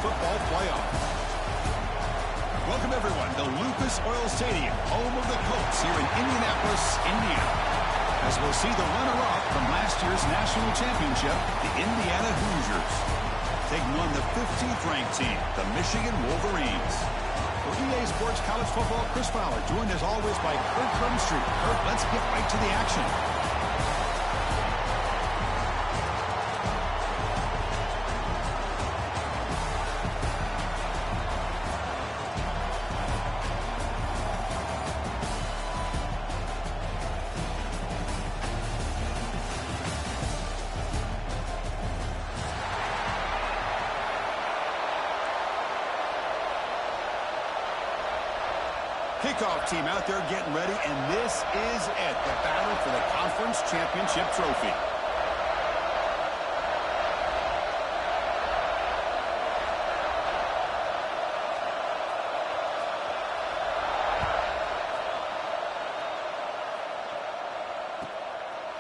Football Playoff. Welcome, everyone, to Lucas Oil Stadium, home of the Colts here in Indianapolis, Indiana. As we'll see the runner-up from last year's national championship, the Indiana Hoosiers, taking on the 15th ranked team, the Michigan Wolverines. For EA Sports College Football, Chris Fowler, joined as always by Kurt Drumstreet. Kurt, let's get right to the action. Kickoff team out there getting ready, and this is it, the battle for the conference championship trophy.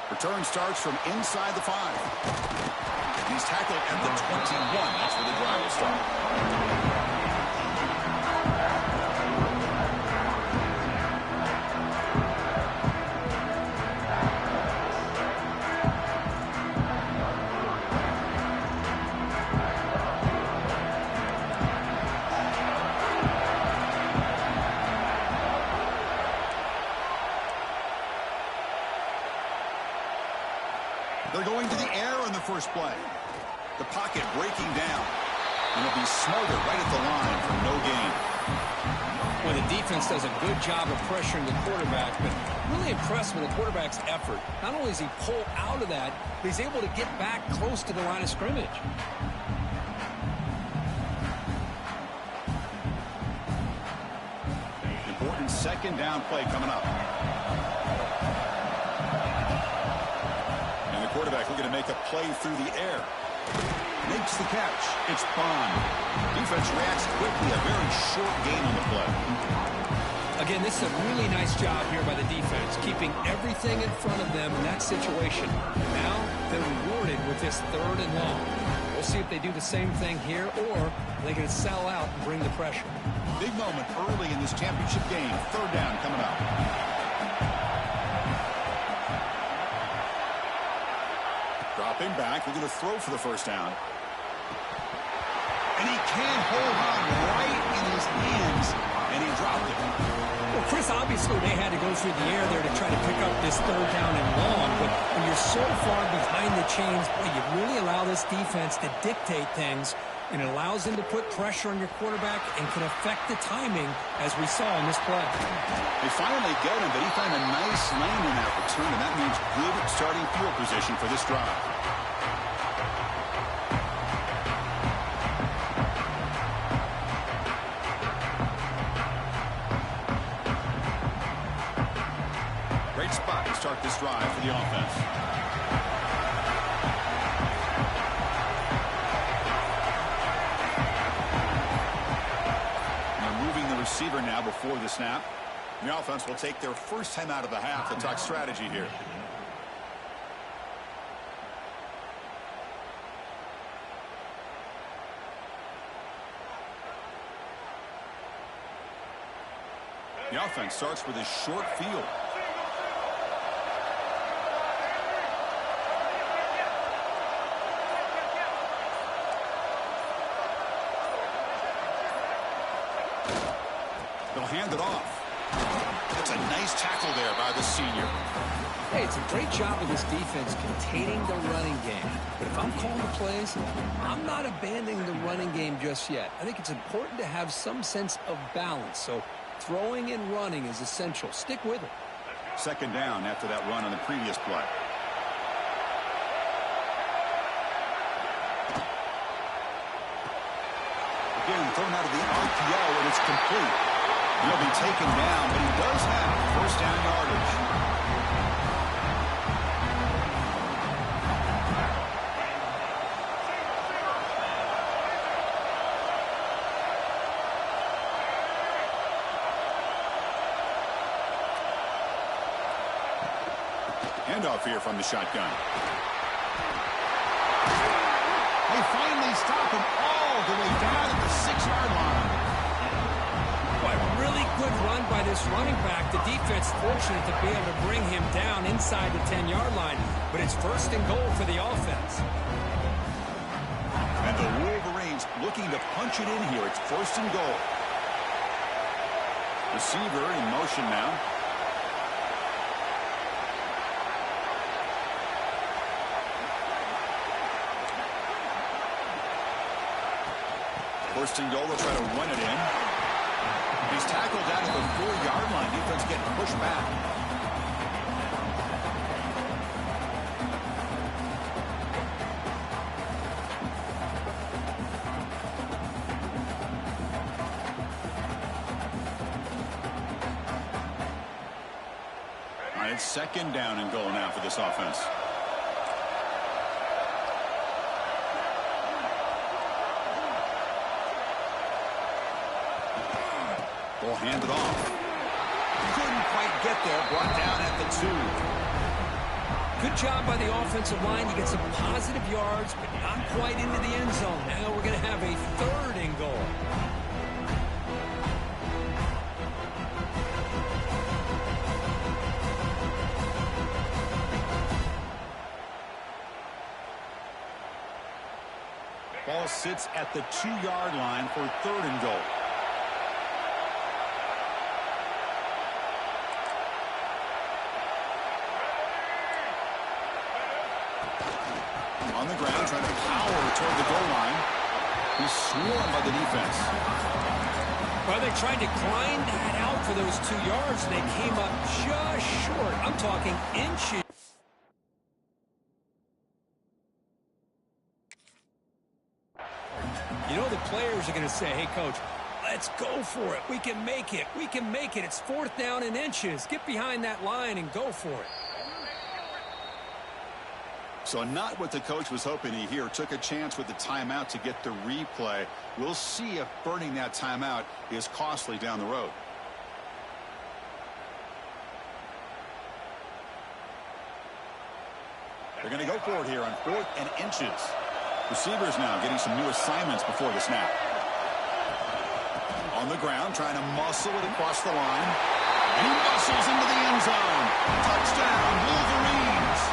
Return starts from inside the 5. He's tackled at the 21. That's where the drive will start. They're going to the air on the first play. The pocket breaking down. And it'll be smothered right at the line for no gain. Well, the defense does a good job of pressuring the quarterback, but really impressed with the quarterback's effort. Not only does he pull out of that, but he's able to get back close to the line of scrimmage. Important second down play coming up. Quarterback looking to make a play through the air. Makes the catch. It's Bond. Defense reacts quickly. A very short gain on the play. Again, this is a really nice job here by the defense, keeping everything in front of them in that situation. Now they're rewarded with this 3rd and long. We'll see if they do the same thing here, or they can sell out and bring the pressure. Big moment early in this championship game. 3rd down coming up. Dropping back, looking to throw for the first down. And he can't hold on right in his hands, and he dropped it. Well, Chris, obviously they had to go through the air there to try to pick up this 3rd down and long, but when you're so far behind the chains, boy, you really allow this defense to dictate things, and it allows them to put pressure on your quarterback and can affect the timing, as we saw in this play. They finally get him, but he found a nice lane in that return, and that means good starting field position for this drive. Great spot to start this drive for the offense. Receiver now before the snap. The offense will take their first time out of the half to talk strategy here. The offense starts with a short field. They'll hand it off. That's a nice tackle there by the senior. Hey, it's a great job of this defense containing the running game. But if I'm calling the plays, I'm not abandoning the running game just yet. I think it's important to have some sense of balance. So throwing and running is essential. Stick with it. 2nd down after that run on the previous play. Again, thrown out of the RPO, and it's complete. He'll be taken down, but he does have first down yardage. Handoff here from the shotgun. They finally stop him all the way down by this running back. The defense fortunate to be able to bring him down inside the 10-yard line, but it's first and goal for the offense. And the Wolverines looking to punch it in here. It's first and goal. Receiver in motion now. First and goal, they'll try to run it in. He's tackled out at the 4-yard line. Defense getting pushed back. All right, it's second down and goal now for this offense. They'll hand it off. Couldn't quite get there. Brought down at the 2. Good job by the offensive line to get some positive yards, but not quite into the end zone. Now we're going to have a third and goal. Ball sits at the 2-yard line for third and goal. On the ground, trying to power toward the goal line. He's swarmed by the defense. Well, they tried to grind that out for those 2 yards, and they came up just short. I'm talking inches. You know the players are going to say, hey, Coach, let's go for it. We can make it. We can make it. It's fourth down in inches. Get behind that line and go for it. So not what the coach was hoping to hear. Took a chance with the timeout to get the replay. We'll see if burning that timeout is costly down the road. They're going to go for it here on 4th and inches. Receivers now getting some new assignments before the snap. On the ground, trying to muscle it across the line. And he muscles into the end zone. Touchdown, Wolverines.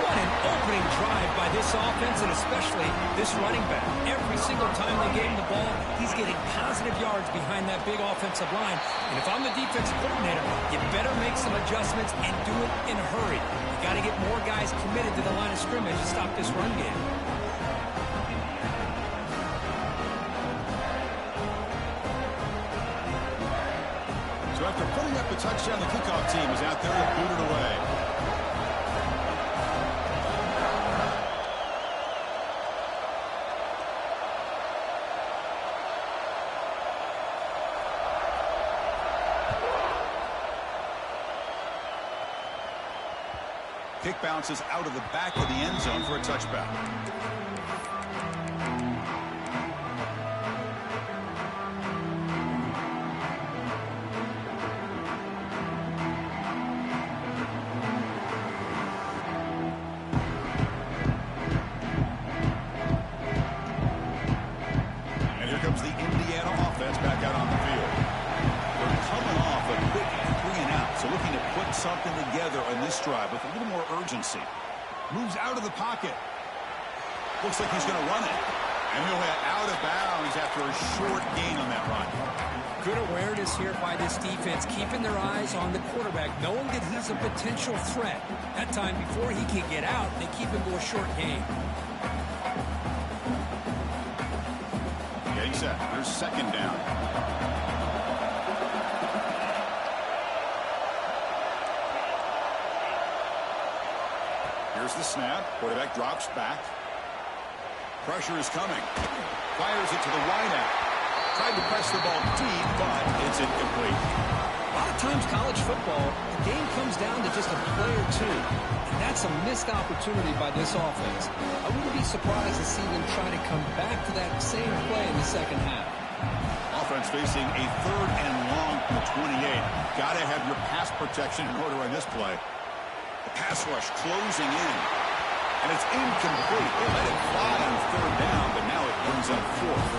What an opening drive by this offense, and especially this running back. Every single time they gave him the ball, he's getting positive yards behind that big offensive line. And if I'm the defensive coordinator, you better make some adjustments and do it in a hurry. You got to get more guys committed to the line of scrimmage to stop this run game. So after putting up a touchdown, the kickoff team is out there to boot it away. Kick bounces out of the back of the end zone for a touchback. And here comes the Indiana offense back out on the field. They're coming off a quick 3-and-out, so looking to put something together on this drive with a little more urgency. Moves out of the pocket. Looks like he's going to run it. And he'll head out of bounds after a short gain on that run. Good awareness here by this defense, keeping their eyes on the quarterback, knowing that he's a potential threat. That time before he can get out, they keep him to a short gain. Getting set. There's second down. Here's the snap. Quarterback drops back. Pressure is coming. Fires it to the wideout. Tried to press the ball deep, but it's incomplete. A lot of times college football, the game comes down to just a play or two. And that's a missed opportunity by this offense. I wouldn't be surprised to see them try to come back to that same play in the second half. Offense facing a third and long from the 28. Got to have your pass protection in order on this play. The pass rush closing in. And it's incomplete. They let it fly on third down, but now it brings up fourth.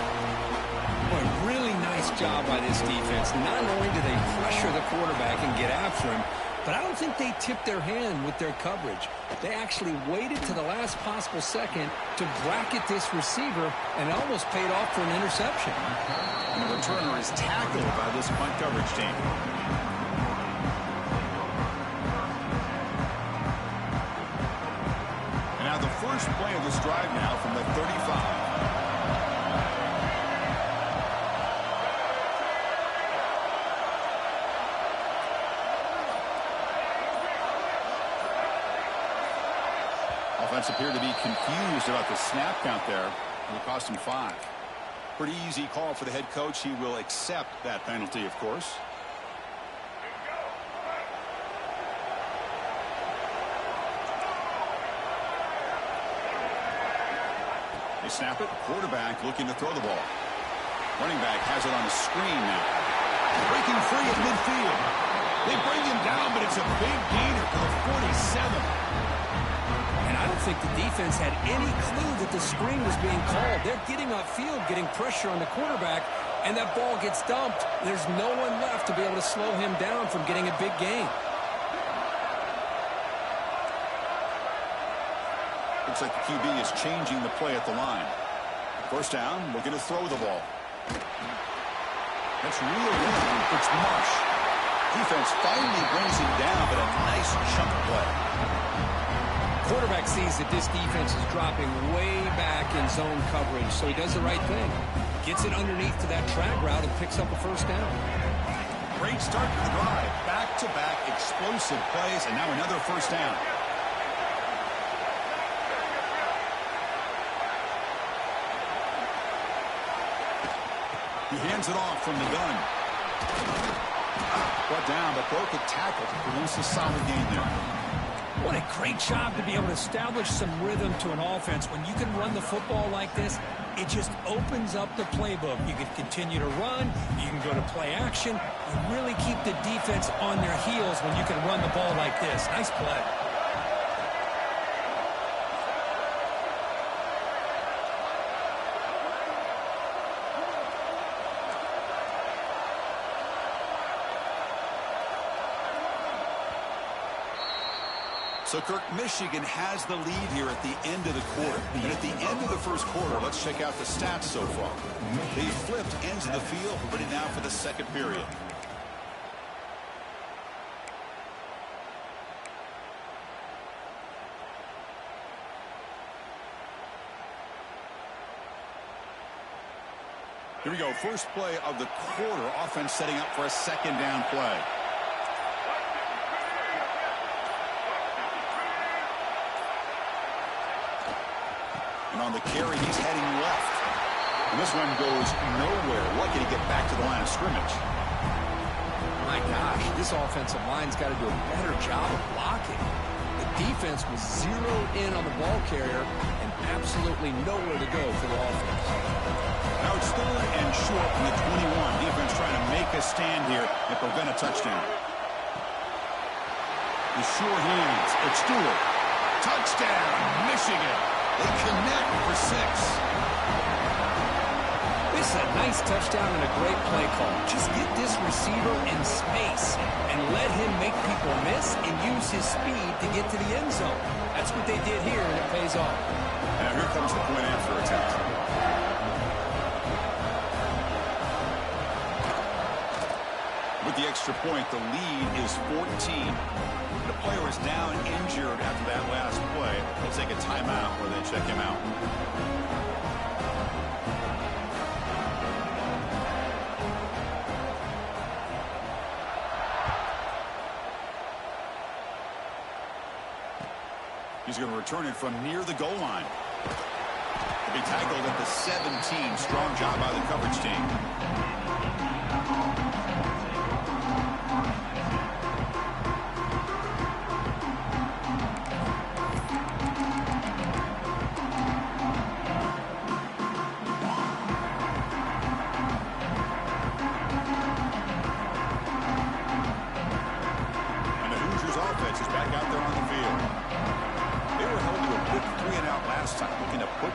Boy, really nice nice job by this defense. Not only do they pressure the quarterback and get after him, but I don't think they tipped their hand with their coverage. They actually waited to the last possible second to bracket this receiver, and it almost paid off for an interception. And the returner is tackled by this punt coverage team. And now the first play of this drive now from the 35. Offense appeared to be confused about the snap count there. It cost him 5. Pretty easy call for the head coach. He will accept that penalty, of course. They snap it. Quarterback looking to throw the ball. Running back has it on the screen now. Breaking free at midfield. They bring him down, but it's a big gainer for the 47. I don't think the defense had any clue that the screen was being called. They're getting upfield, getting pressure on the quarterback, and that ball gets dumped. There's no one left to be able to slow him down from getting a big gain. Looks like the QB is changing the play at the line. First down, looking to throw the ball. That's real one. It's Marsh. Defense finally brings him down, but a nice chunk play. Quarterback sees that this defense is dropping way back in zone coverage, so he does the right thing. Gets it underneath to that drag route and picks up a first down. Great start to the drive. Back-to-back explosive plays, and now another first down. He hands it off from the gun. Brought down, but broke a tackle to produce a solid game there. What a great job to be able to establish some rhythm to an offense. When you can run the football like this, it just opens up the playbook. You can continue to run. You can go to play action. You really keep the defense on their heels when you can run the ball like this. Nice play. So, Kirk, Michigan has the lead here at the end of the quarter. And at the end of the first quarter, let's check out the stats so far. They flipped ends of the field, ready now for the second period. Here we go. First play of the quarter. Offense setting up for a second down play. And on the carry, he's heading left. And this one goes nowhere. Lucky to get back to the line of scrimmage. My gosh, this offensive line's got to do a better job of blocking. The defense was zeroed in on the ball carrier and absolutely nowhere to go for the offense. Now it's third and short from the 21. Defense trying to make a stand here and prevent a touchdown. The sure hands. It's Stewart. Touchdown, Michigan. They connect for 6. This is a nice touchdown and a great play call. Just get this receiver in space and let him make people miss and use his speed to get to the end zone. That's what they did here, and it pays off. Now here comes the point after attempt. With the extra point, the lead is 14. The player is down injured after that last play. They'll take a timeout where they check him out. He's going to return it from near the goal line. He'll be tackled at the 17. Strong job by the coverage team.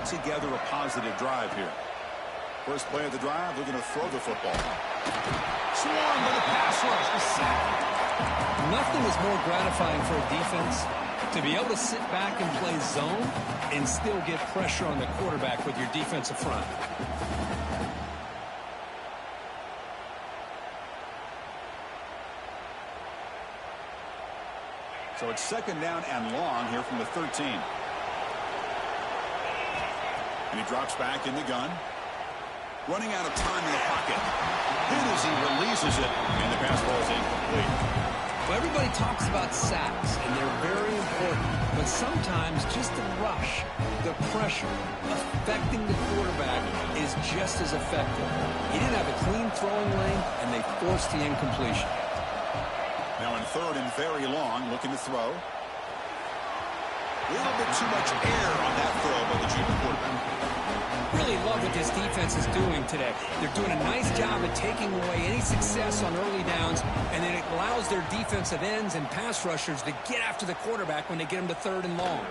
Together a positive drive here. First play of the drive, they're going to throw the football. Swarmed by the pass rush. The sack. Nothing is more gratifying for a defense to be able to sit back and play zone and still get pressure on the quarterback with your defensive front. So it's second down and long here from the 13. And he drops back in the gun. Running out of time in the pocket. Hit as he releases it, and the pass ball is incomplete. Well, everybody talks about sacks, and they're very important. But sometimes just the rush, the pressure, affecting the quarterback is just as effective. He didn't have a clean throwing lane, and they forced the incompletion. Now in third and very long, looking to throw. A little bit too much air on that throw by the junior quarterback. Really love what this defense is doing today. They're doing a nice job of taking away any success on early downs, and then it allows their defensive ends and pass rushers to get after the quarterback when they get him to third and long.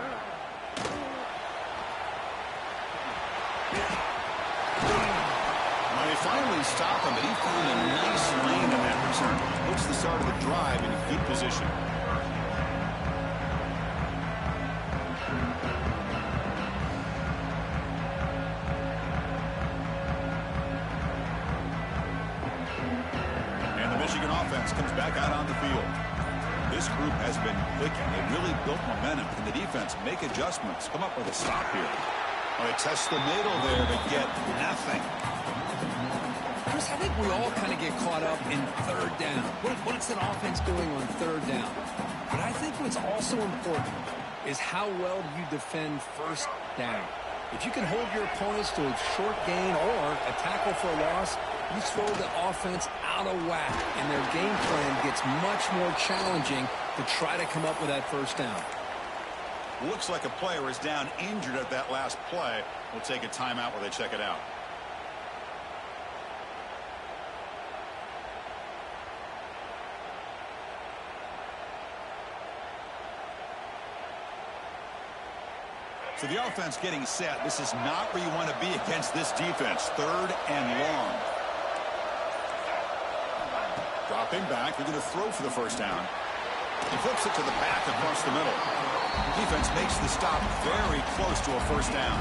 Well, they finally stop him, but he found a nice lane in that return. Puts the start of the drive in good position. Comes back out on the field. This group has been clicking. They really built momentum. Can the defense make adjustments? Come up with a stop here. Well, they test the middle there to get nothing. Chris, I think we all kind of get caught up in third down. What's an offense doing on third down? But I think what's also important is how well do you defend first down. If you can hold your opponents to a short gain or a tackle for a loss, you throw the offense out of whack, and their game plan gets much more challenging to try to come up with that first down. Looks like a player is down injured at that last play. We'll take a timeout while they check it out. So the offense getting set. This is not where you want to be against this defense. Third and long. Dropping back. They're going to throw for the first down. He flips it to the back across the middle. Defense makes the stop very close to a first down.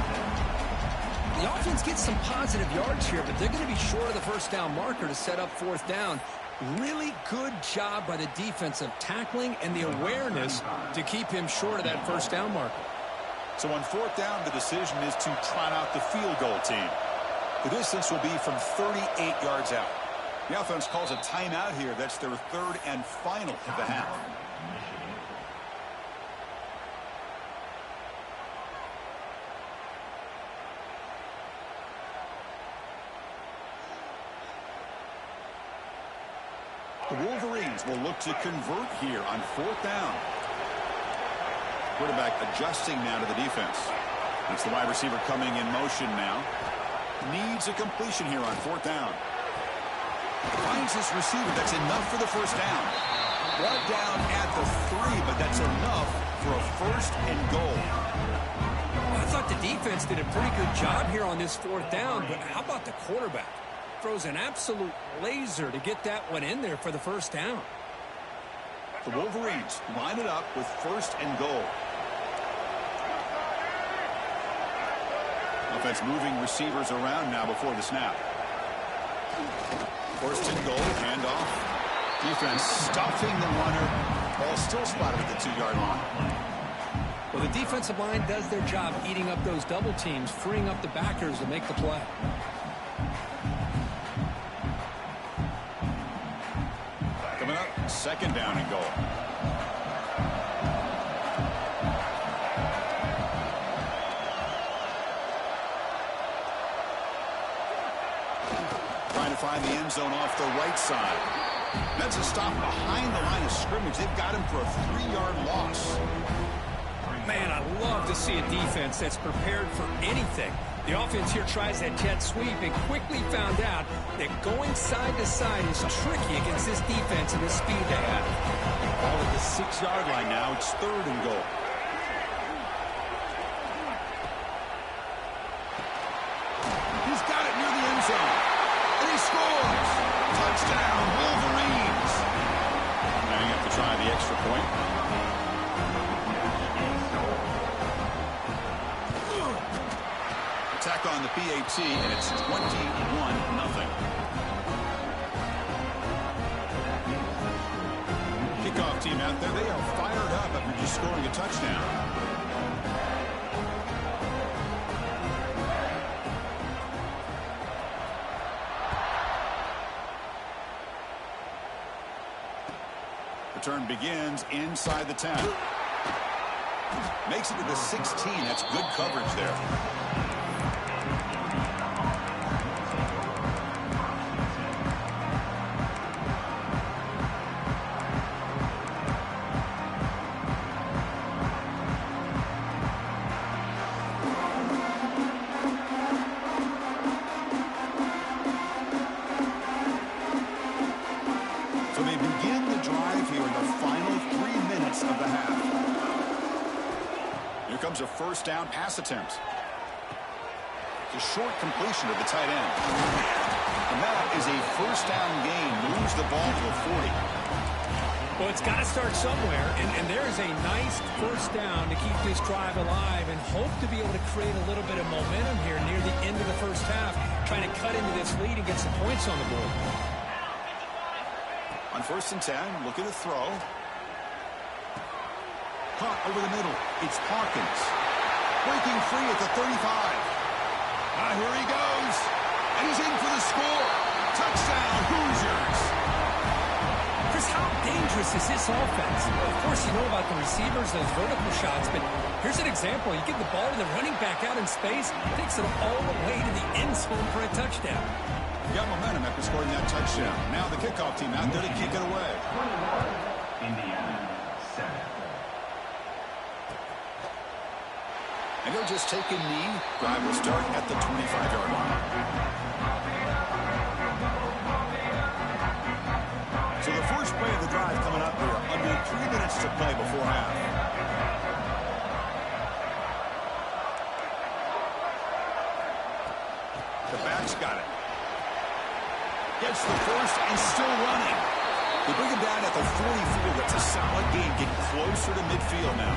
The offense gets some positive yards here, but they're going to be short of the first down marker to set up fourth down. Really good job by the defense of tackling and the awareness to keep him short of that first down marker. So on fourth down, the decision is to trot out the field goal team. The distance will be from 38 yards out. The offense calls a timeout here. That's their third and final of the half. The Wolverines will look to convert here on fourth down. Quarterback adjusting now to the defense. It's the wide receiver coming in motion now. Needs a completion here on fourth down. Finds his receiver. That's enough for the first down. Brought down at the 3, but that's enough for a first and goal. I thought the defense did a pretty good job here on this fourth down, but how about the quarterback? Throws an absolute laser to get that one in there for the first down. The Wolverines line it up with first and goal. Offense moving receivers around now before the snap. First and goal, handoff. Defense stuffing the runner. Ball still spotted at the 2-yard line. Well, the defensive line does their job eating up those double teams, freeing up the backers to make the play. Coming up, second down and goal. Trying to find the end zone off the right side. That's a stop behind the line of scrimmage. They've got him for a 3-yard loss. Man, I love to see a defense that's prepared for anything. The offense here tries that jet sweep and quickly found out that going side to side is tricky against this defense and the speed they have. Ball at the 6-yard line now. It's third and goal. He's got it near the end zone. Touchdown, Wolverines. Now you have to try the extra point. Attack on the PAT, and it's 21-0. Kickoff team out there, they are fired up after just scoring a touchdown. Return begins inside the 10. Makes it to the 16. That's good coverage there. So they begin the drive here in the final 3 minutes of the half. Here comes a first down pass attempt. It's a short completion to the tight end. And that is a first down gain. Moves the ball to the 40. Well, it's got to start somewhere, and there is a nice first down to keep this drive alive and hope to be able to create a little bit of momentum here near the end of the first half, trying to cut into this lead and get some points on the board. On 1st and 10, looking to throw. Caught over the middle. It's Hawkins. Breaking free at the 35. Here he goes. And he's in for the score. Touchdown, Hoosiers. Chris, how dangerous is this offense? Well, of course, you know about the receivers, those vertical shots, but here's an example. You get the ball to the running back out in space, takes it all the way to the end zone for a touchdown. Got momentum after scoring that touchdown. Now the kickoff team out there to kick it away. Indiana, 7. And he'll just take a knee. Drive will start at the 25-yard line. So the first play of the drive coming up here. Under 3 minutes to play before half. The back's got it. Gets the first and still running. They bring him down at the 44. That's a solid gain. Get closer to midfield now.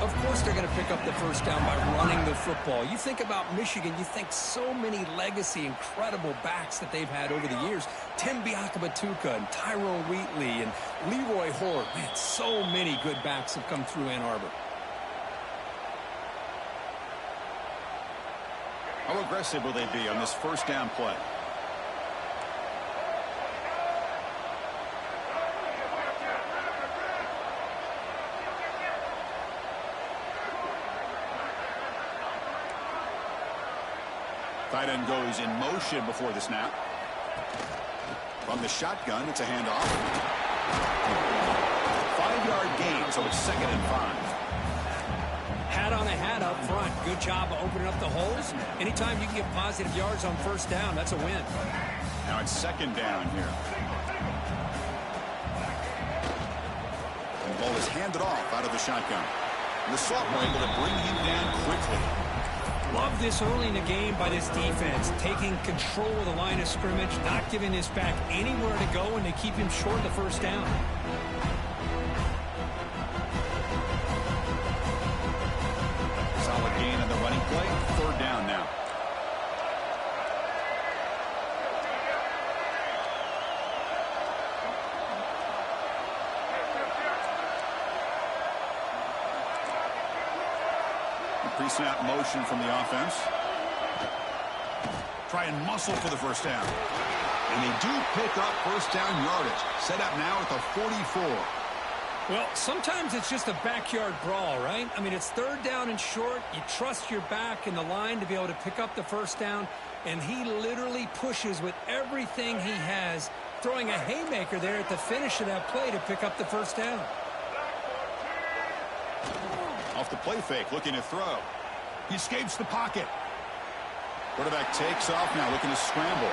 Of course they're going to pick up the first down by running the football. You think about Michigan, you think so many legacy, incredible backs that they've had over the years. Tim Biakabatuka and Tyrone Wheatley and Leroy Horde. Man, so many good backs have come through Ann Arbor. How aggressive will they be on this first down play? Tight end goes in motion before the snap. From the shotgun, it's a handoff. 5-yard gain, so it's 2nd and 5. Hat on a hat up front. Good job of opening up the holes. Anytime you can get positive yards on first down, that's a win. Now it's 2nd down here. And the ball is handed off out of the shotgun. And the sophomore able to bring him down quickly. Love this early in the game by this defense, taking control of the line of scrimmage, not giving this back anywhere to go, and they keep him short of the first down. Solid gain on the running play. 3rd down now. Pre-snap motion from the offense. Try and muscle for the first down. And they do pick up first down yardage. Set up now at the 44. Well, sometimes it's just a backyard brawl, right? I mean, it's 3rd down and short. You trust your back in the line to be able to pick up the first down. And he literally pushes with everything he has, throwing a haymaker there at the finish of that play to pick up the first down. Off the play fake, looking to throw. He escapes the pocket. Quarterback takes off now, looking to scramble.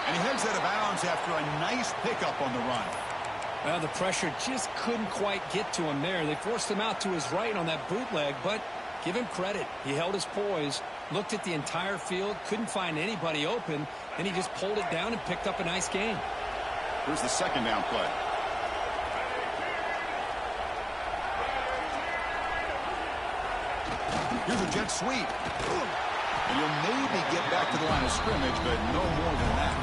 And he heads out of bounds after a nice pickup on the run. Well, the pressure just couldn't quite get to him there. They forced him out to his right on that bootleg, but give him credit. He held his poise. Looked at the entire field, couldn't find anybody open, then he just pulled it down and picked up a nice gain. Here's the second down play. Here's a jet sweep. And you'll maybe get back to the line of scrimmage, but no more than that.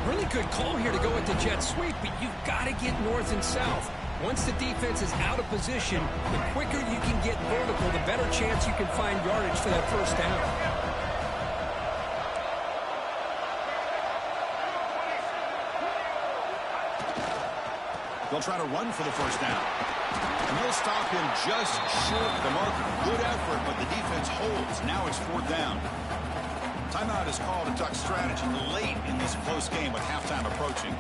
Really good call here to go with the jet sweep, but you've got to get north and south. Once the defense is out of position, the quicker you can get vertical, the better chance you can find yardage for that first down. They'll try to run for the first down. And they'll stop him just short of the marker. Good effort, but the defense holds. Now it's fourth down. Timeout is called to duck strategy late in this close game with halftime approaching.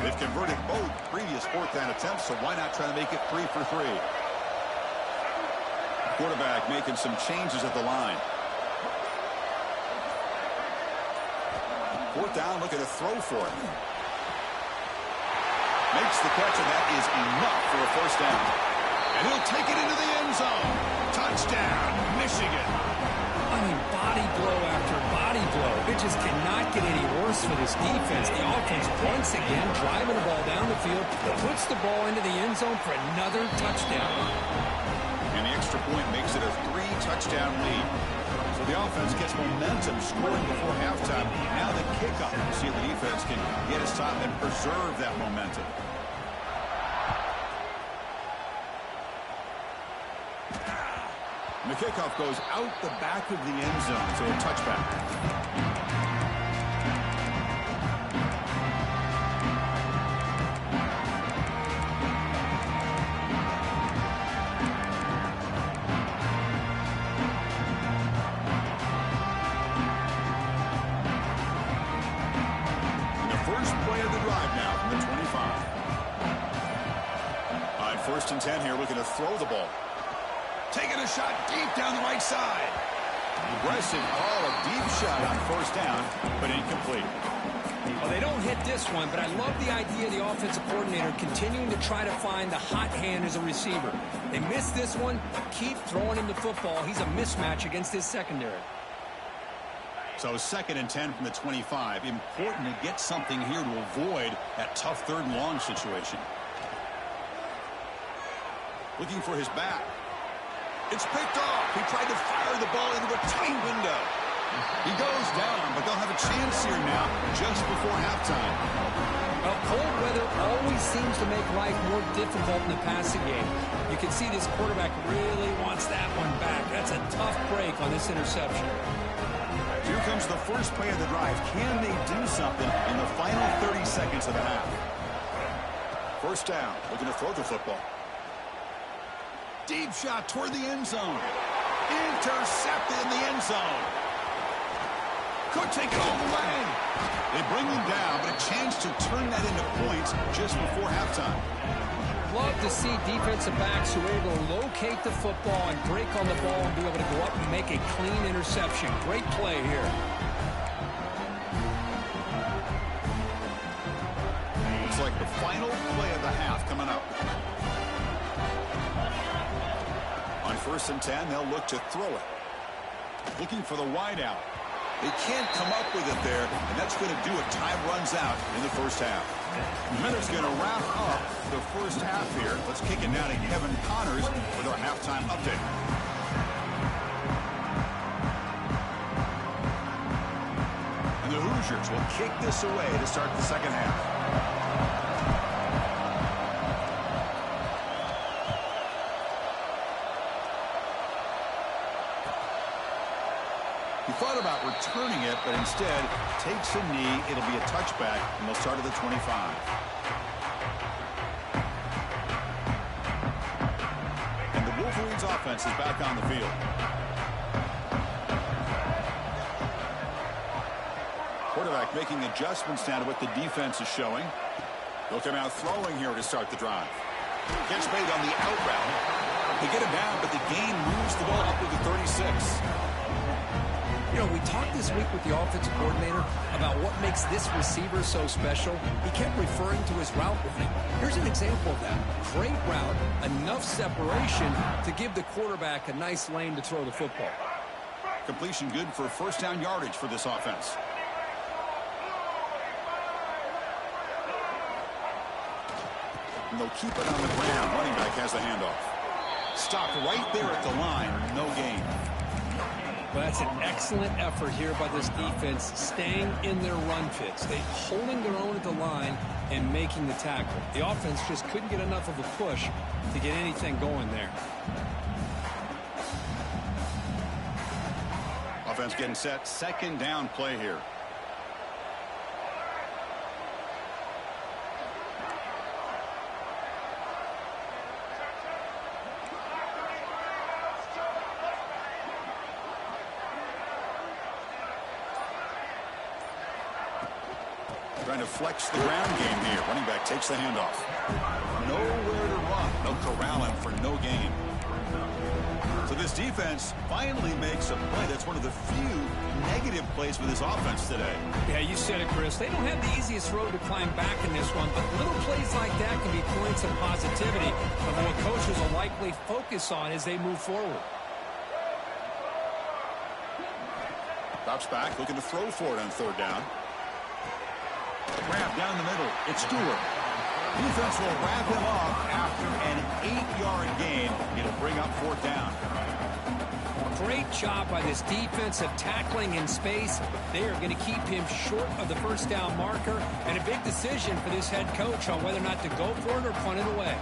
They've converted both previous fourth down attempts, so why not try to make it 3 for 3? Quarterback making some changes at the line. Fourth down, looking to throw for it. Makes the catch, and that is enough for a first down. And he'll take it into the end zone. Touchdown, Michigan. I mean, body blow after body blow. It just cannot get any worse for this defense. The offense once again driving the ball down the field, puts the ball into the end zone for another touchdown. And the extra point makes it a 3-touchdown lead. So the offense gets momentum scoring before halftime. Now the kickoff. See if the defense can get his time and preserve that momentum. And the kickoff goes out the back of the end zone, so a touchback. First and 10 here, looking to throw the ball. Taking a shot deep down the right side. Aggressive call, a deep shot on first down, but incomplete. Well, they don't hit this one, but I love the idea of the offensive coordinator continuing to try to find the hot hand as a receiver. They missed this one, but keep throwing him the football. He's a mismatch against his secondary. So second and 10 from the 25. Important to get something here to avoid that tough third and long situation. Looking for his back. It's picked off. He tried to fire the ball into a tight window. He goes down, but they'll have a chance here now just before halftime. Well, cold weather always seems to make life more difficult in the passing game. You can see this quarterback really wants that one back. That's a tough break on this interception. Here comes the first play of the drive. Can they do something in the final 30 seconds of the half? First down, looking to throw the football. Deep shot toward the end zone. Intercepted in the end zone. Could take it all the way. They bring him down, but a chance to turn that into points just before halftime. Love to see defensive backs who are able to locate the football and break on the ball and be able to go up and make a clean interception. Great play here. Looks like the final play of the half coming up. On first and 10, they'll look to throw it. Looking for the wide out. They can't come up with it there, and that's going to do it. Time runs out in the first half. Minutes going to wrap up the first half here. Let's kick it now to Kevin Connors with our halftime update. And the Hoosiers will kick this away to start the second half. He thought about returning it, but instead takes a knee. It'll be a touchback, and they'll start at the 25. And the Wolverines offense is back on the field. Quarterback making adjustments now to what the defense is showing. They'll come out throwing here to start the drive. Catch made on the out route. They get him down, but the gain moves the ball up to the 36. You know, we talked this week with the offensive coordinator about what makes this receiver so special. He kept referring to his route running. Here's an example of that. Great route, enough separation to give the quarterback a nice lane to throw the football. Completion good for first down yardage for this offense. And they'll keep it on the ground. Running back has the handoff. Stopped right there at the line. No gain. Well, that's an excellent effort here by this defense, staying in their run fits. They holding their own at the line and making the tackle. The offense just couldn't get enough of a push to get anything going there. Offense getting set. Second down play here. Trying to flex the ground game here. Running back takes the handoff. Nowhere to run. They'll corral him for no gain. So this defense finally makes a play. That's one of the few negative plays for this offense today. Yeah, you said it, Chris. They don't have the easiest road to climb back in this one, but little plays like that can be points of positivity of what coaches will likely focus on as they move forward. Drops back, looking to throw for it on third down. Grab down the middle. It's Stewart. Defense will wrap him up after an 8-yard gain. It'll bring up fourth down. Great job by this defense of tackling in space. They are going to keep him short of the first down marker, and a big decision for this head coach on whether or not to go for it or punt it away.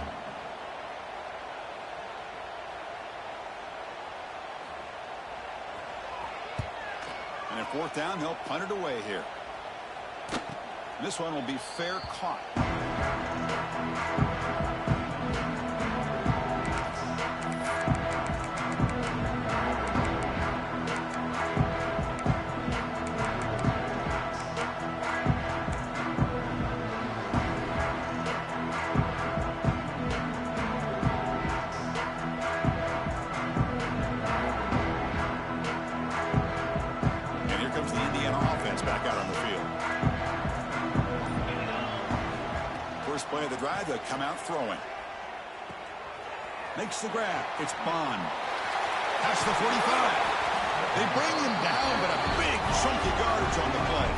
And at fourth down, they'll punt it away here. This one will be fair caught. And here comes the Indiana offense back out on the field. First play of the drive, they'll come out throwing. Makes the grab. It's Bond. Past the 45. They bring him down, but a big chunk of yardage on the play.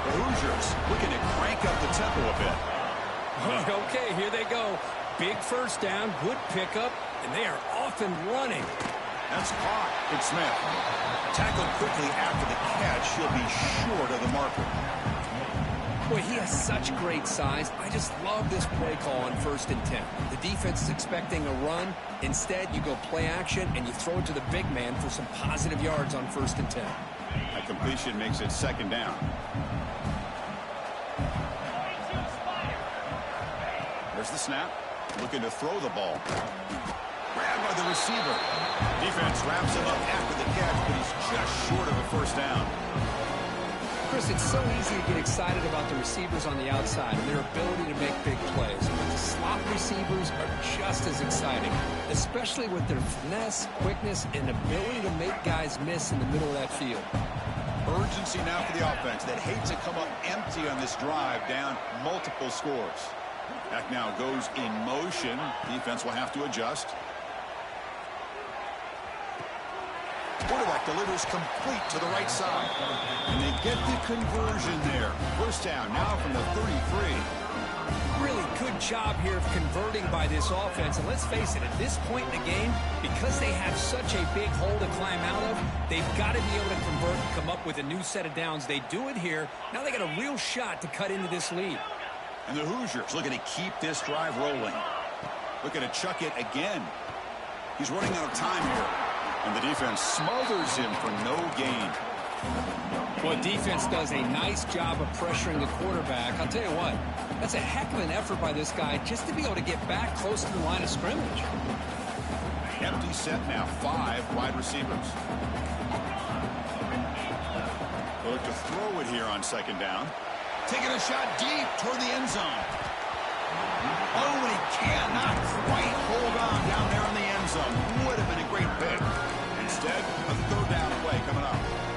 The Hoosiers looking to crank up the tempo a bit. Okay, here they go. Big first down, good pickup, and they are off and running. That's caught. It's Smith. Tackled quickly after the catch. He'll be short of the marker. Boy, he has such great size. I just love this play call on 1st and 10. The defense is expecting a run. Instead, you go play action, and you throw it to the big man for some positive yards on 1st and 10. A completion makes it second down. There's the snap. Looking to throw the ball. Grabbed by the receiver. Defense wraps him up after the catch, but he's just short of a first down. Chris, it's so easy to get excited about the receivers on the outside and their ability to make big plays. But the slot receivers are just as exciting, especially with their finesse, quickness, and ability to make guys miss in the middle of that field. Urgency now for the offense that hates to come up empty on this drive, down multiple scores. Back now goes in motion. Defense will have to adjust. Quarterback delivers complete to the right side. And they get the conversion there. First down now from the 33. Really good job here of converting by this offense. And let's face it, at this point in the game, because they have such a big hole to climb out of, they've got to be able to convert and come up with a new set of downs. They do it here. Now they got a real shot to cut into this lead. And the Hoosiers looking to keep this drive rolling. Looking to chuck it again. He's running out of time here. And the defense smothers him for no gain. Well, defense does a nice job of pressuring the quarterback. I'll tell you what, that's a heck of an effort by this guy just to be able to get back close to the line of scrimmage. Empty set now, 5 wide receivers. They'll look to throw it here on second down. Taking a shot deep toward the end zone. Oh, and he cannot quite hold on down there in the end zone. Would have been a great pick. Instead, a third down play coming up.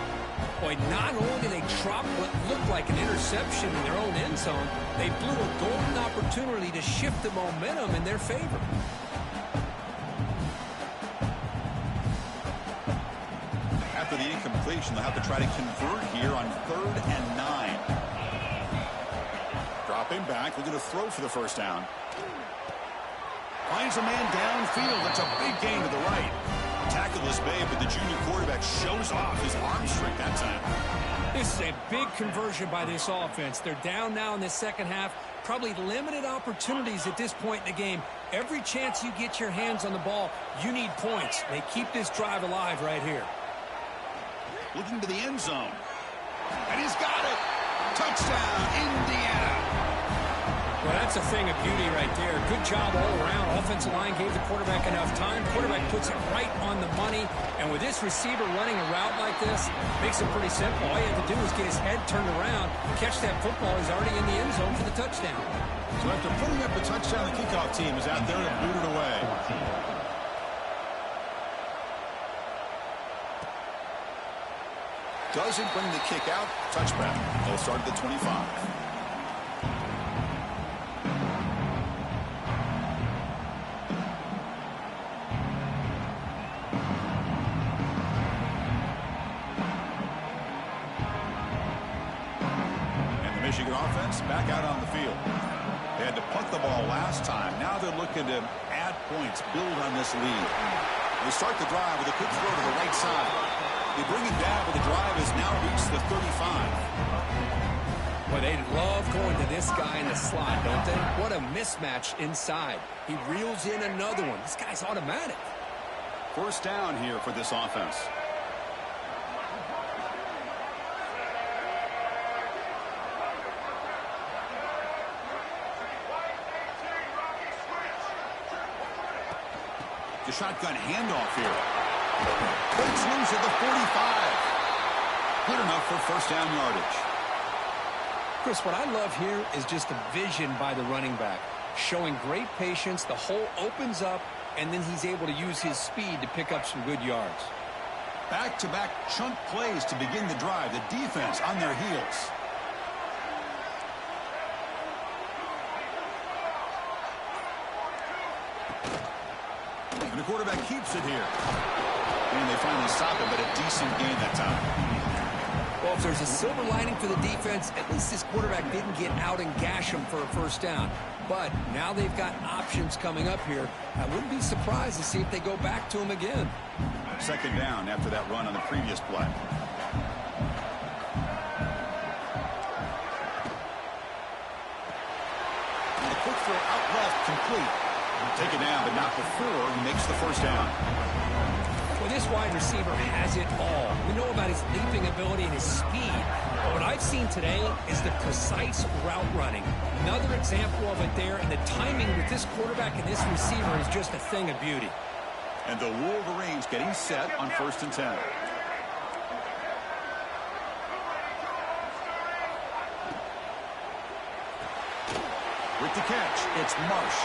Boy, not only did they drop what looked like an interception in their own end zone, they blew a golden opportunity to shift the momentum in their favor. After the incompletion, they'll have to try to convert here on 3rd and 9. Dropping back, looking to throw for the first down. Finds a man downfield. That's a big gain to the right. Tackle is made, but the junior quarterback shows off his arm strength that time. This is a big conversion by this offense. They're down now in the second half. Probably limited opportunities at this point in the game. Every chance you get your hands on the ball, you need points. They keep this drive alive right here. Looking to the end zone. And he's got it. Touchdown, Indiana. Well, that's a thing of beauty right there. Good job all around. Offensive line gave the quarterback enough time. Quarterback puts it right on the money. And with this receiver running a route like this, makes it pretty simple. All you have to do is get his head turned around, catch that football. He's already in the end zone for the touchdown. So after putting up a touchdown, the kickoff team is out there to boot it away. Doesn't bring the kick out. Touchback. They'll start at the 25. Michigan offense back out on the field. They had to punt the ball last time. Now they're looking to add points, build on this lead. They start the drive with a quick throw to the right side. They bring it down, but the drive has now reached the 35. Well, they love going to this guy in the slot, don't they? What a mismatch inside. He reels in another one. This guy's automatic. First down here for this offense. The shotgun handoff here. Breaks loose at the 45. Good enough for first down yardage. Chris, what I love here is just the vision by the running back. Showing great patience. The hole opens up, and then he's able to use his speed to pick up some good yards. Back-to-back chunk plays to begin the drive. The defense on their heels. And the quarterback keeps it here. And they finally stop it, but a decent gain that time. Well, if there's a silver lining for the defense, at least this quarterback didn't get out and gash him for a first down. But now they've got options coming up here. I wouldn't be surprised to see if they go back to him again. Second down after that run on the previous play. And the quick throw out left, complete. Take it down, but not before he makes the first down. Well, this wide receiver has it all. We know about his leaping ability and his speed. But what I've seen today is the precise route running. Another example of it there, and the timing with this quarterback and this receiver is just a thing of beauty. And the Wolverines getting set on 1st and 10. With the catch, it's Marsh.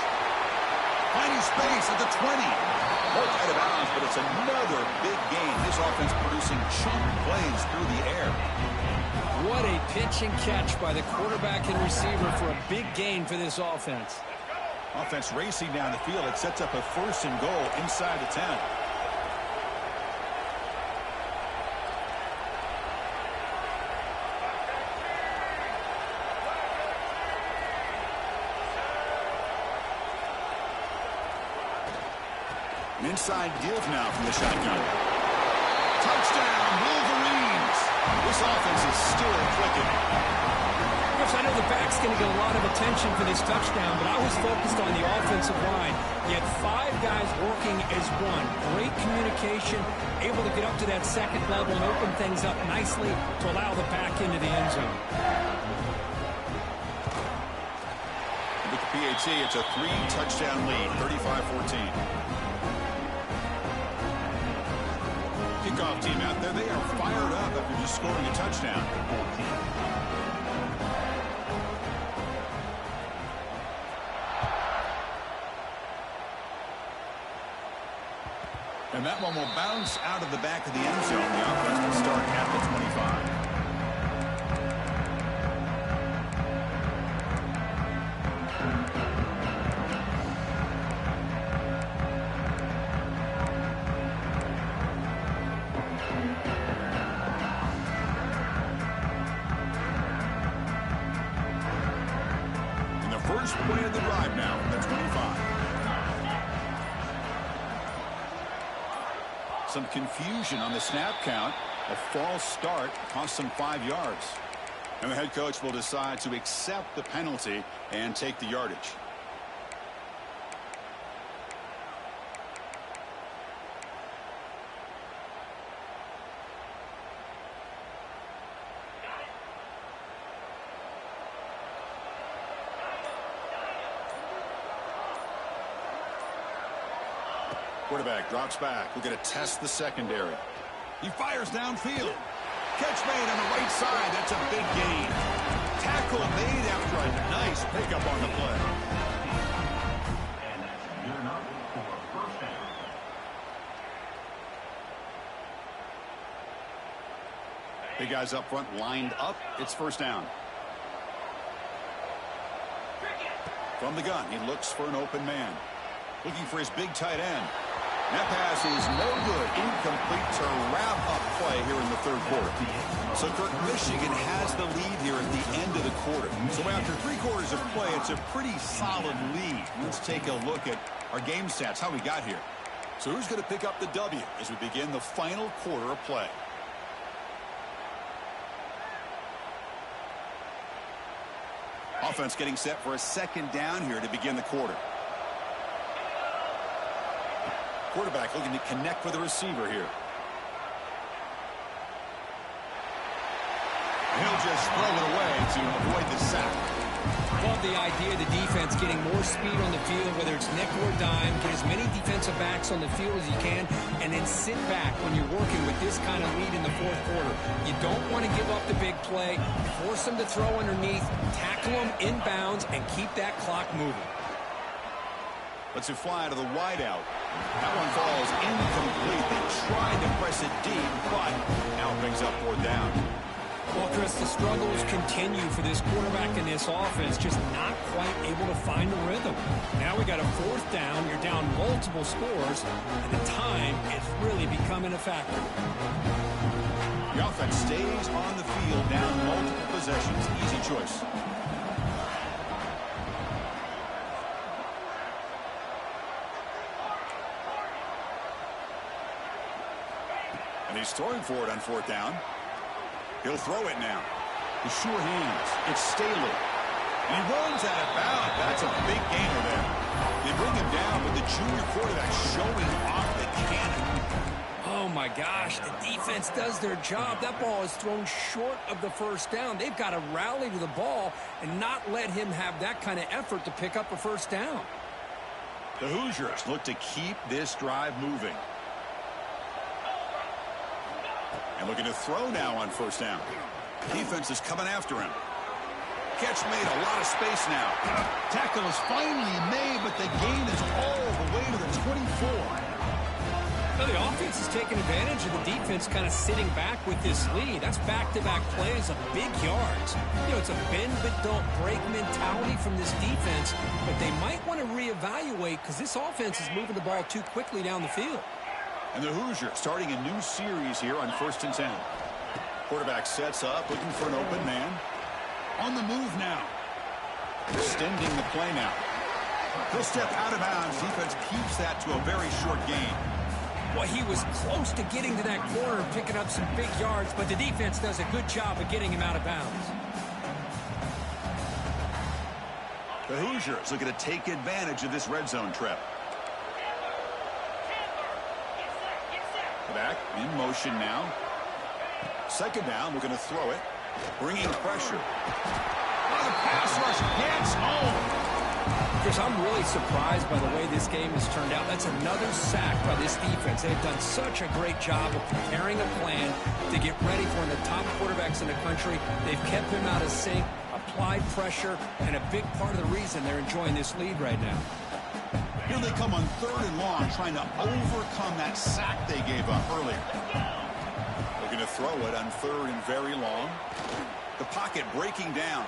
Finding space at the 20. Both out of bounds, but it's another big gain. This offense producing chunk plays through the air. What a pitch and catch by the quarterback and receiver for a big gain for this offense. Offense racing down the field. It sets up a 1st and goal inside the 10. An inside give now from the shotgun. Touchdown, Wolverines. This offense is still clicking. Chris, I know the back's going to get a lot of attention for this touchdown, but I was focused on the offensive line. You had 5 guys working as one. Great communication, able to get up to that second level and open things up nicely to allow the back into the end zone. With the PAT, it's a 3-touchdown lead, 35-14. Kickoff team out there, they are fired up after just scoring a touchdown. And that one will bounce out of the back of the end zone. The offense will start at the 25. First play of the drive now at the 25. Some confusion on the snap count. A false start cost them 5 yards. And the head coach will decide to accept the penalty and take the yardage. Quarterback drops back. We're going to test the secondary. He fires downfield. Catch made on the right side. That's a big gain. Tackle made after a nice pickup on the play. Big guys up front lined up. It's first down. From the gun, he looks for an open man. Looking for his big tight end. That pass is no good. Incomplete to wrap up play here in the third quarter. So, Kirk, Michigan has the lead here at the end of the quarter. So after 3 quarters of play, it's a pretty solid lead. Let's take a look at our game stats, how we got here. So who's going to pick up the W as we begin the final quarter of play? Offense getting set for a second down here to begin the quarter. Quarterback looking to connect with the receiver here. He'll just throw it away to avoid the sack. Love the idea of the defense getting more speed on the field, whether it's nickel or dime. Get as many defensive backs on the field as you can, and then sit back when you're working with this kind of lead in the fourth quarter. You don't want to give up the big play. Force them to throw underneath, tackle them inbounds, and keep that clock moving. Let's fly to the wideout. That one falls incomplete. They tried to press it deep, but now it brings up 4th down. Well, Chris, the struggles continue for this quarterback in this offense, just not quite able to find the rhythm. Now we got a 4th down. You're down multiple scores, and the time is really becoming a factor. The offense stays on the field, down multiple possessions. Easy choice. And he's throwing for it on 4th down. He'll throw it now. The sure hands. It's Staley. And he runs out of bounds. That's a big gainer there. They bring him down, but the junior quarterback showing off the cannon. Oh, my gosh. The defense does their job. That ball is thrown short of the 1st down. They've got to rally to the ball and not let him have that kind of effort to pick up a 1st down. The Hoosiers look to keep this drive moving. And looking to throw now on 1st down. Defense is coming after him. Catch made, a lot of space now. Tackle is finally made, but the gain is all the way to the 24. Now the offense is taking advantage of the defense kind of sitting back with this lead. That's back-to-back plays of big yards. You know, it's a bend but don't break mentality from this defense, but they might want to reevaluate because this offense is moving the ball too quickly down the field. And the Hoosiers starting a new series here on 1st and 10. Quarterback sets up, looking for an open man. On the move now. Extending the play now. He'll step out of bounds. Defense keeps that to a very short gain. Well, he was close to getting to that corner and picking up some big yards, but the defense does a good job of getting him out of bounds. The Hoosiers looking to take advantage of this red zone trip. Back in motion now. 2nd down, we're going to throw it. Bringing pressure. Oh, the pass rush gets home. Chris, I'm really surprised by the way this game has turned out. That's another sack by this defense. They've done such a great job of preparing a plan to get ready for one of the top quarterbacks in the country. They've kept him out of sync, applied pressure, and a big part of the reason they're enjoying this lead right now. Here they come on 3rd and long, trying to overcome that sack they gave up earlier. Looking to throw it on 3rd and very long. The pocket breaking down.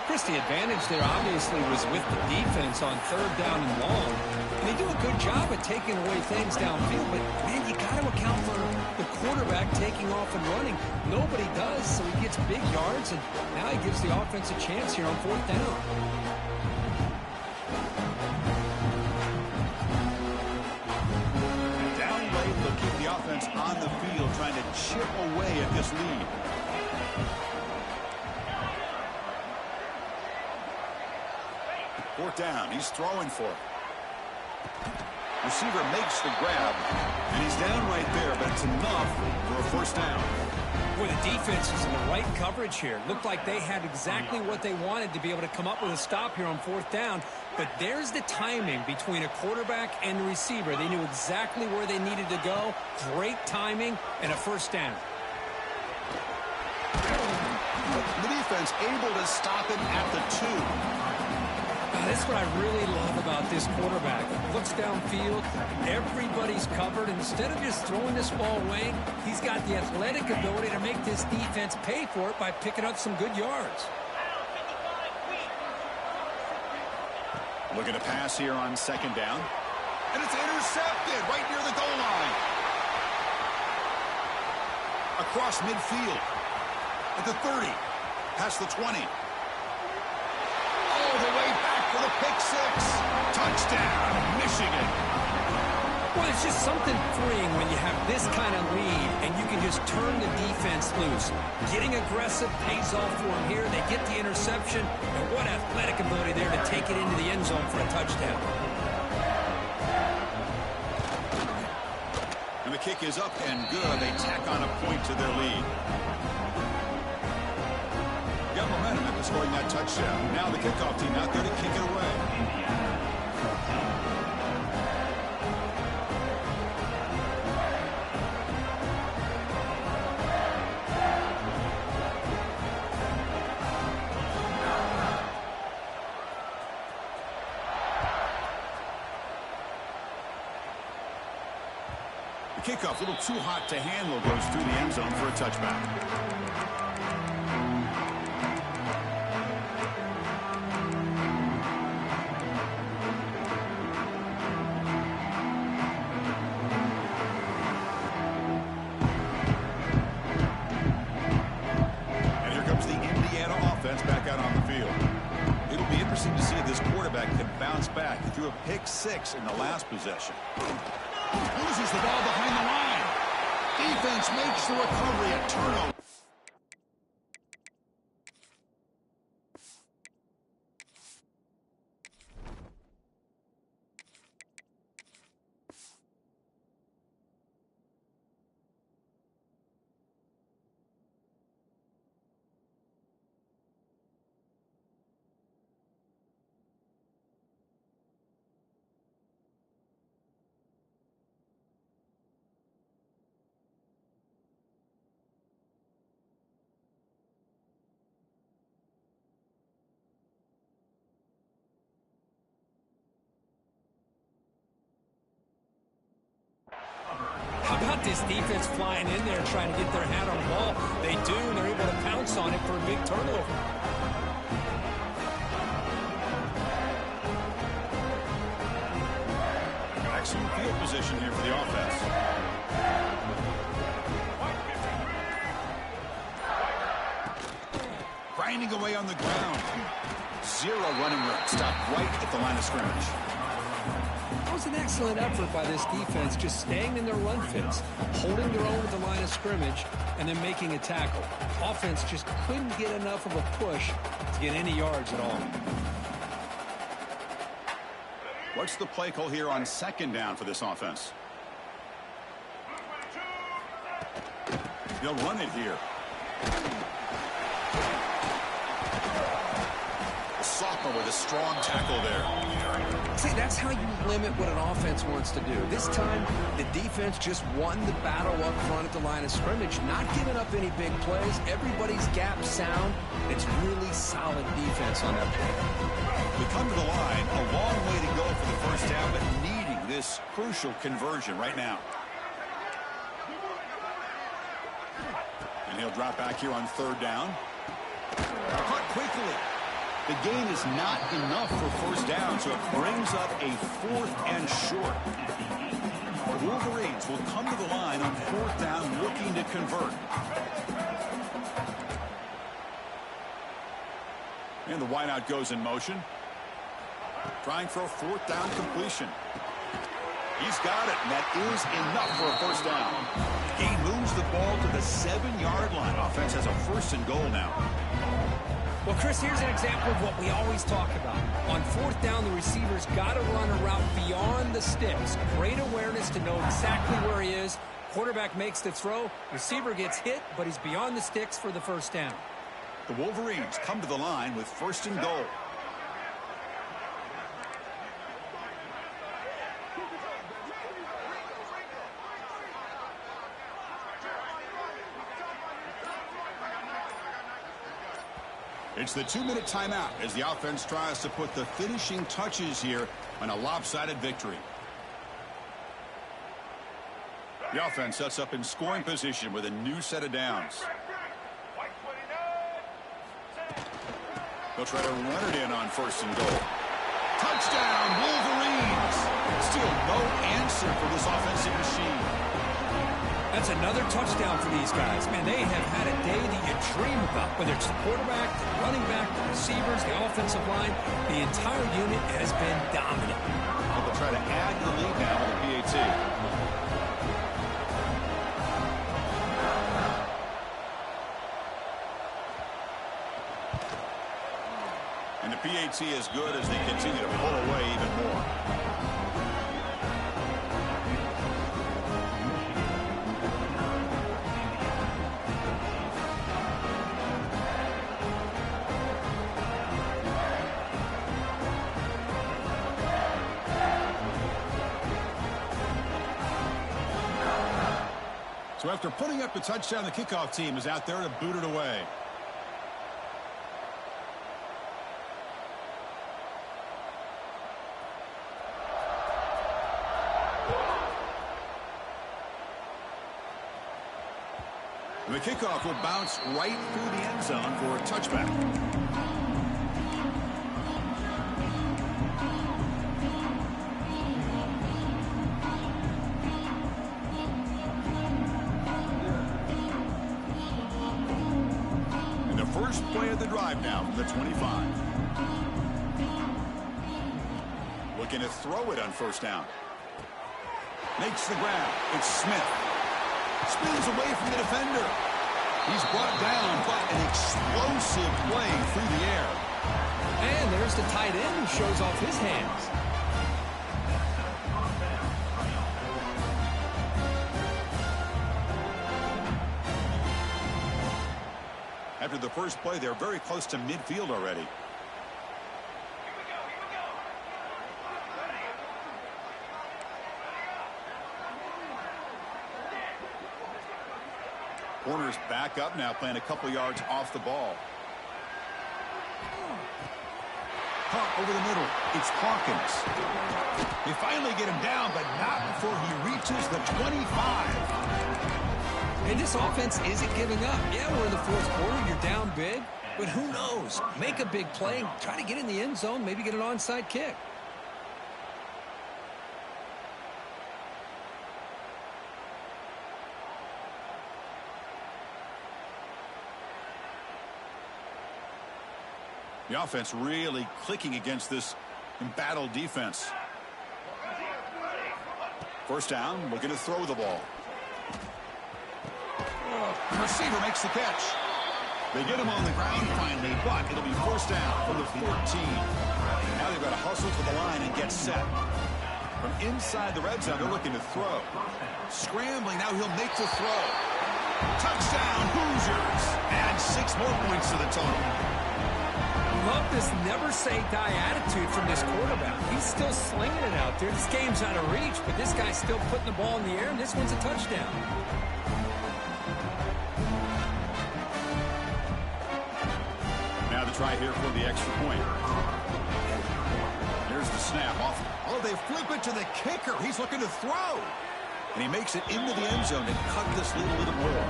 Chris, the advantage there obviously was with the defense on 3rd down and long. And they do a good job of taking away things downfield, but, man, you got to account for the quarterback taking off and running. Nobody does, so he gets big yards, and now he gives the offense a chance here on 4th down. Down late, they'll keep the offense on the field, trying to chip away at this lead. Fourth down, he's throwing for it. Receiver makes the grab, and he's down right there, but it's enough for a 1st down. Boy, the defense is in the right coverage here. Looked like they had exactly what they wanted to be able to come up with a stop here on 4th down. But there's the timing between a quarterback and the receiver. They knew exactly where they needed to go. Great timing and a 1st down. The defense able to stop him at the 2. That's what I really love about this quarterback. Looks downfield, everybody's covered. Instead of just throwing this ball away, he's got the athletic ability to make this defense pay for it by picking up some good yards. Looking to pass here on 2nd down. And it's intercepted right near the goal line. Across midfield. At the 30. Past the 20. All the way back for the pick 6. Touchdown, Michigan. Well, it's just something freeing when you have this kind of lead and you can just turn the defense loose. Getting aggressive pays off for them here. They get the interception, and what athletic ability there to take it into the end zone for a touchdown. And the kick is up and good. They tack on a point to their lead. Got momentum after scoring that touchdown. Now the kickoff team out there to kick it away. The kickoff, a little too hot to handle, goes through the end zone for a touchback. And here comes the Indiana offense back out on the field. It'll be interesting to see if this quarterback can bounce back. He threw a pick 6 in the last possession. Loses the ball behind the line. Defense makes the recovery at turnover. How about this defense flying in there trying to get their hat on the ball? They do, and they're able to pounce on it for a big turnover. Excellent field position here for the offense. Grinding away on the ground. 0 running room. Stopped right at the line of scrimmage. That was an excellent effort by this defense, just staying in their run fits, holding their own at the line of scrimmage, and then making a tackle. Offense just couldn't get enough of a push to get any yards at all. What's the play call here on 2nd down for this offense? They'll run it here. The sophomore with a strong tackle there. See, that's how you limit what an offense wants to do. This time, the defense just won the battle up front at the line of scrimmage, not giving up any big plays. Everybody's gap sound. It's really solid defense on that play. We come to the line, a long way to go for the first down, but needing this crucial conversion right now. And he'll drop back here on third down. Caught quickly. The gain is not enough for first down, so it brings up a 4th and short. The Wolverines will come to the line on 4th down, looking to convert. And the wideout goes in motion. Trying for a 4th down completion. He's got it, and that is enough for a first down. Gain moves the ball to the 7-yard line. Offense has a 1st and goal now. Well, Chris, here's an example of what we always talk about. On 4th down, the receiver's got to run a route beyond the sticks. Great awareness to know exactly where he is. Quarterback makes the throw. Receiver gets hit, but he's beyond the sticks for the first down. The Wolverines come to the line with 1st and goal. It's the 2-minute timeout as the offense tries to put the finishing touches here on a lopsided victory. The offense sets up in scoring position with a new set of downs. They'll try to run it in on 1st and goal. Touchdown, Wolverines! Still no answer for this offensive machine. That's another touchdown for these guys. Man, they have had a day that you dream about. Whether it's the quarterback, the running back, the receivers, the offensive line, the entire unit has been dominant. Well, they'll try to add to the lead now with the PAT. And the PAT is good as they continue to pull away even more. So after putting up the touchdown, the kickoff team is out there to boot it away. And the kickoff will bounce right through the end zone for a touchback. First play of the drive now from the 25. Looking to throw it on 1st down. Makes the grab. It's Smith. Spins away from the defender. He's brought down, but an explosive play through the air. And there's the tight end who shows off his hands. After the first play, they're very close to midfield already. Corner's back up now, playing a couple yards off the ball. Caught over the middle. It's Hawkins. They finally get him down, but not before he reaches the 25. And this offense isn't giving up. Yeah, we're in the 4th quarter. You're down big. But who knows? Make a big play. Try to get in the end zone. Maybe get an onside kick. The offense really clicking against this embattled defense. First down, looking to throw the ball. The receiver makes the catch. They get him on the ground finally, but it'll be 1st down from the 14. Now they've got to hustle to the line and get set. From inside the red zone, they're looking to throw. Scrambling, now he'll make the throw. Touchdown, Hoosiers. Add 6 more points to the total. Love this never-say-die attitude from this quarterback. He's still slinging it out there. This game's out of reach, but this guy's still putting the ball in the air, and this one's a touchdown. Now to try here for the extra point. Here's the snap off. Oh, they flip it to the kicker. He's looking to throw. And he makes it into the end zone and cut this lead a little more.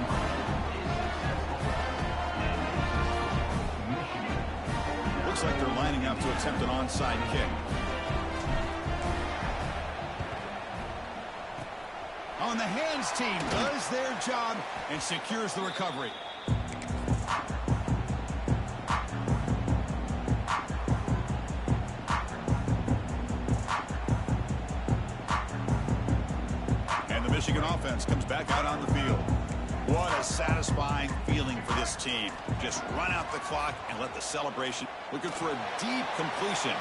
Looks like they're lining up to attempt an onside kick. On the hands team does their job and secures the recovery. And the Michigan offense comes back out on the field. What a satisfying feeling for this team. Just run out the clock and let the celebration. Looking for a deep completion.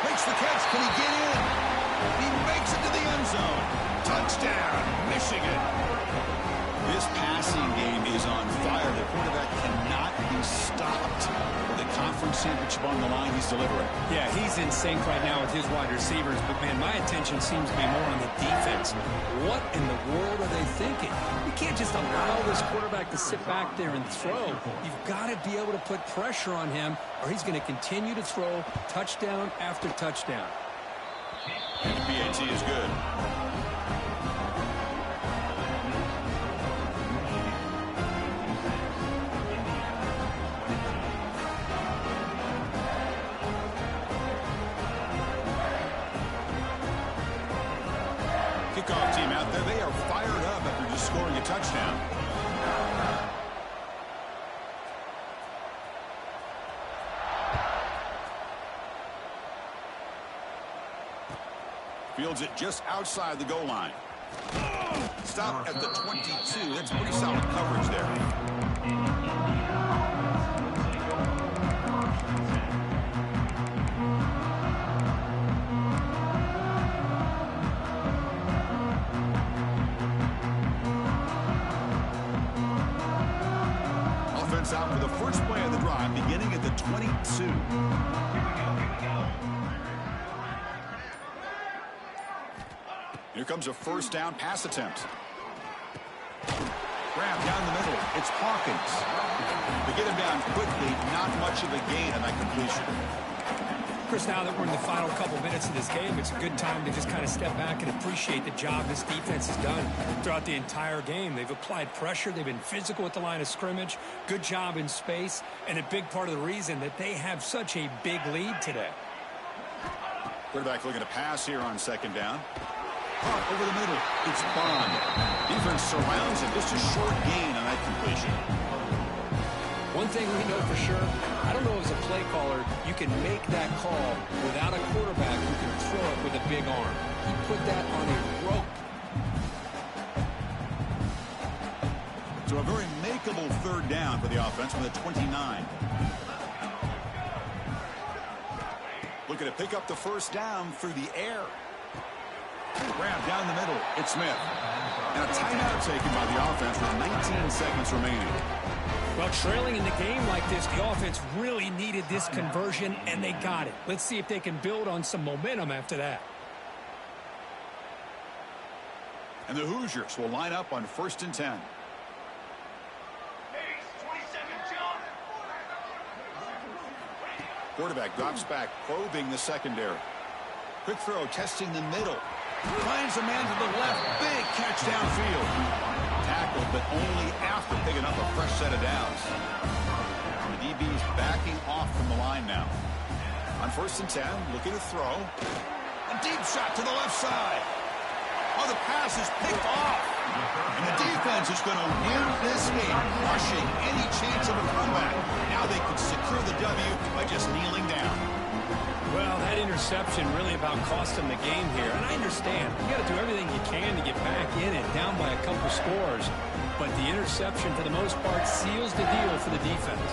Makes the catch. Can he get in? He makes it to the end zone. Touchdown, Michigan. This passing game is on fire. The quarterback cannot be stopped. With the conference championship on the line, he's delivering. Yeah, he's in sync right now with his wide receivers. But, man, my attention seems to be more on the defense. What in the world are they thinking? You can't just allow this quarterback to sit back there and throw. You've got to be able to put pressure on him, or he's going to continue to throw touchdown after touchdown. And the PAT is good. Kickoff team out there. They are fired up after just scoring a touchdown. Fields it just outside the goal line. Stop at the 22. That's pretty solid coverage there. Offense out for the first play of the drive, beginning at the 22. Here comes a first down pass attempt. Grab down the middle. It's Hawkins. To get him down quickly, not much of a gain on that completion. Chris, now that we're in the final couple minutes of this game, it's a good time to just kind of step back and appreciate the job this defense has done throughout the entire game. They've applied pressure. They've been physical at the line of scrimmage. Good job in space. And a big part of the reason that they have such a big lead today. Quarterback looking to pass here on second down. Over the middle, it's Bond. Defense surrounds him. Just a short gain on that completion. One thing we know for sure, I don't know as a play caller, you can make that call without a quarterback who can throw it with a big arm. He put that on a rope. So a very makeable third down for the offense with a 29. Looking to pick up the first down through the air. Grab down the middle. It's Smith. And a timeout taken by the offense with 19 seconds remaining. Well, trailing in the game like this, the offense really needed this conversion, and they got it. Let's see if they can build on some momentum after that. And the Hoosiers will line up on 1st and 10. Quarterback drops back, probing the secondary. Quick throw, testing the middle. Finds a man to the left. Big catch downfield. Tackled, but only after picking up a fresh set of downs. The DB's backing off from the line now. On 1st and 10, looking to throw. A deep shot to the left side. Oh, the pass is picked off. And the defense is going to win this game, crushing any chance of a comeback. Now they can secure the W by just kneeling down. Well, that interception really about cost them the game here. And I understand. You got to do everything you can to get back in it, down by a couple scores. But the interception, for the most part, seals the deal for the defense.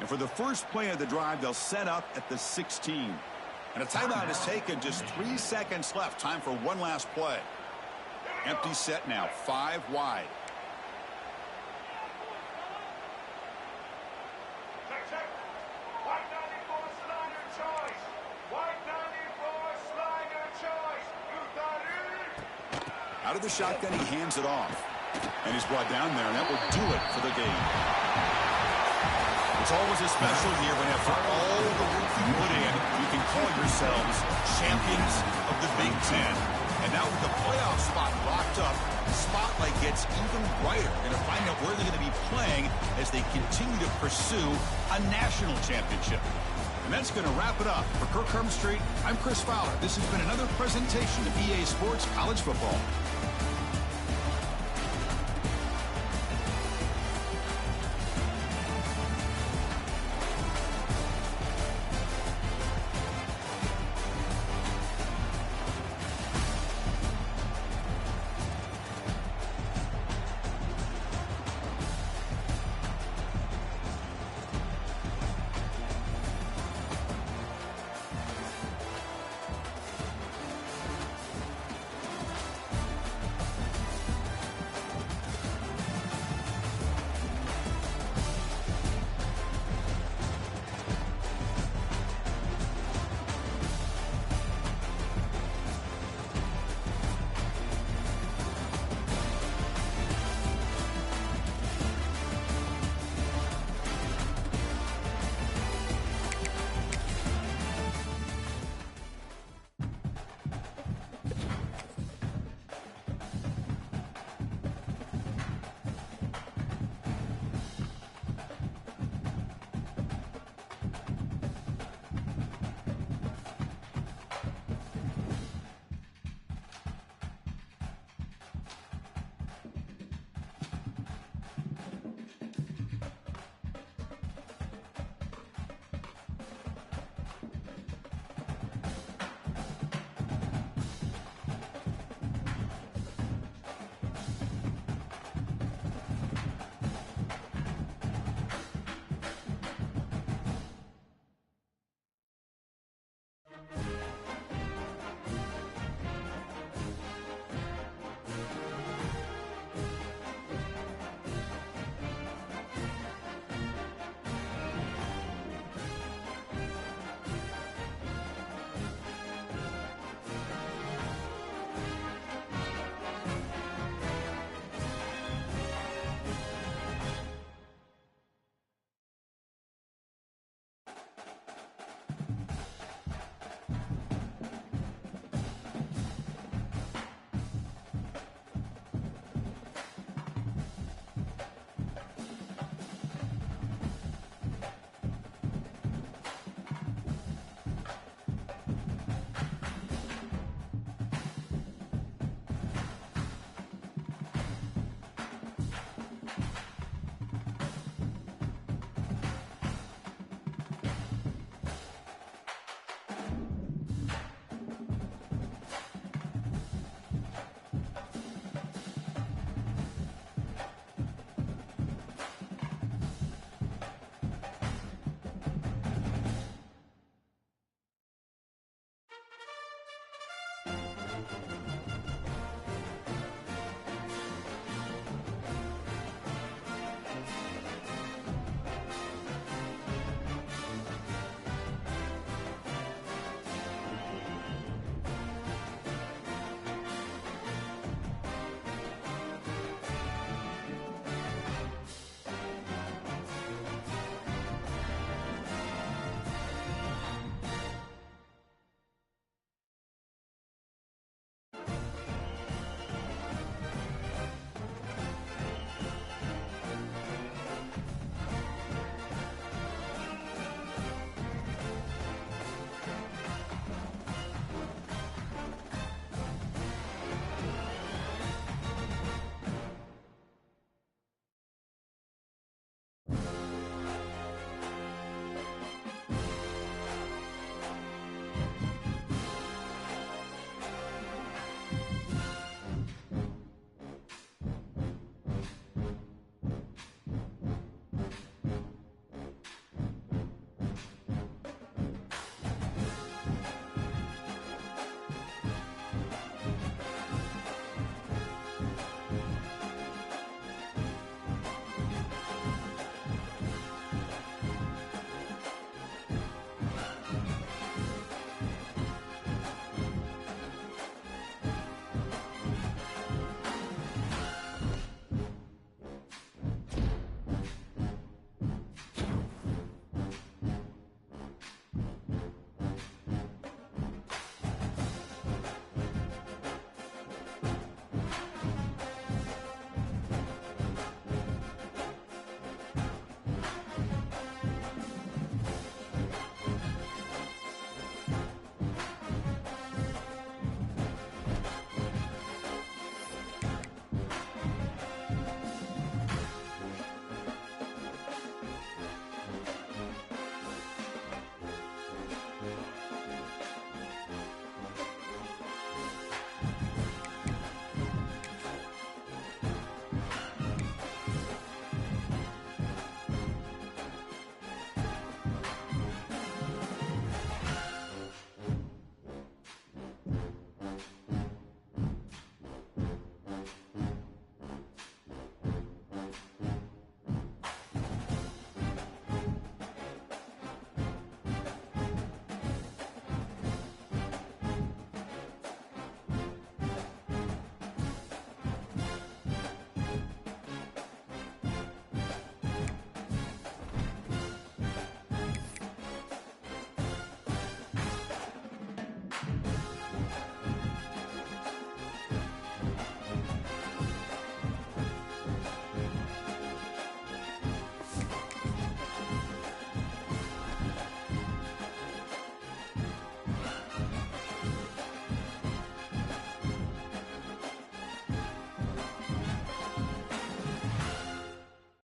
And for the first play of the drive, they'll set up at the 16. And a timeout is taken. Just 3 seconds left. Time for one last play. Empty set now, 5 wide. Out of the shotgun, he hands it off. And he's brought down there, and that will do it for the game. It's always a special year when after all the work you put in, you can call yourselves champions of the Big Ten. And now with the playoff spot locked up, the spotlight gets even brighter. We're going to find out where they're going to be playing as they continue to pursue a national championship. And that's going to wrap it up. For Kirk Herbstreit, I'm Chris Fowler. This has been another presentation of EA Sports College Football.